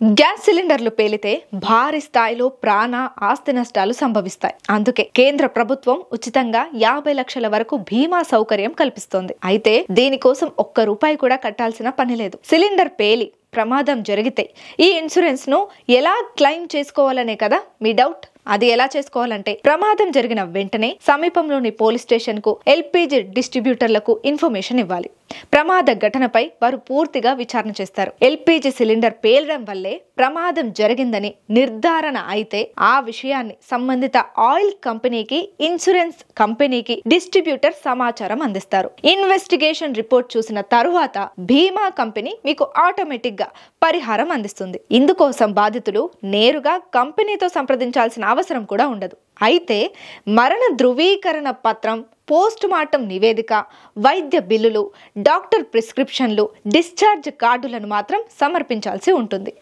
Gas సిలిండర్లు పేలితే భారీ స్థాయిలో ప్రాణ ఆస్తి నష్టాలు సంభవిస్తాయి. అందుకే కేంద్ర ప్రభుత్వం ఉచితంగా 50 లక్షల వరకు బీమా సౌకర్యం కల్పిస్తోంది. అయితే దీనికోసం ఒక్క రూపాయి కూడా కట్టాల్సిన పని లేదు. సిలిండర్ పేలి ప్రమాదం జరిగితే ఈ ఇన్సూరెన్స్ ను ఎలా క్లెయిమ్ చేసుకోవాలనే కదా మీ డౌట్. అది ఎలా చేసుకోవాలంటే ప్రమాదం జరిగిన వెంటనే సమీపంలోని పోలీస్ స్టేషన్ కు ఎల్పీజీ డిస్ట్రిబ్యూటర్లకు ఇన్ఫర్మేషన్ ఇవ్వాలి. ప్రమాద ఘటనపై వారు పూర్తిగా విచారణ చేస్తారు. ఎల్పీజీ సిలిండర్ పేలడం వల్లే ప్రమాదం జరిగిందని నిర్ధారణ అయితే ఆ విషయాన్ని సంబంధిత ఆయిల్ కంపెనీకి, ఇన్సూరెన్స్ కంపెనీకి డిస్ట్రిబ్యూటర్ సమాచారం అందిస్తారు. ఇన్వెస్టిగేషన్ రిపోర్ట్ చూసిన తరువాత బీమా కంపెనీ మీకు ఆటోమేటిక్ గా పరిహారం అందిస్తుంది. ఇందుకోసం బాధితులు నేరుగా కంపెనీతో సంప్రదించాల్సిన అవసరం కూడా ఉండదు. అయితే మరణ ధృవీకరణ పత్రం, పోస్ట్ మార్టం నివేదిక, వైద్య బిల్లులు, డాక్టర్ ప్రిస్క్రిప్షన్లు, డిశ్చార్జ్ కార్డులను మాత్రం సమర్పించాల్సి ఉంటుంది.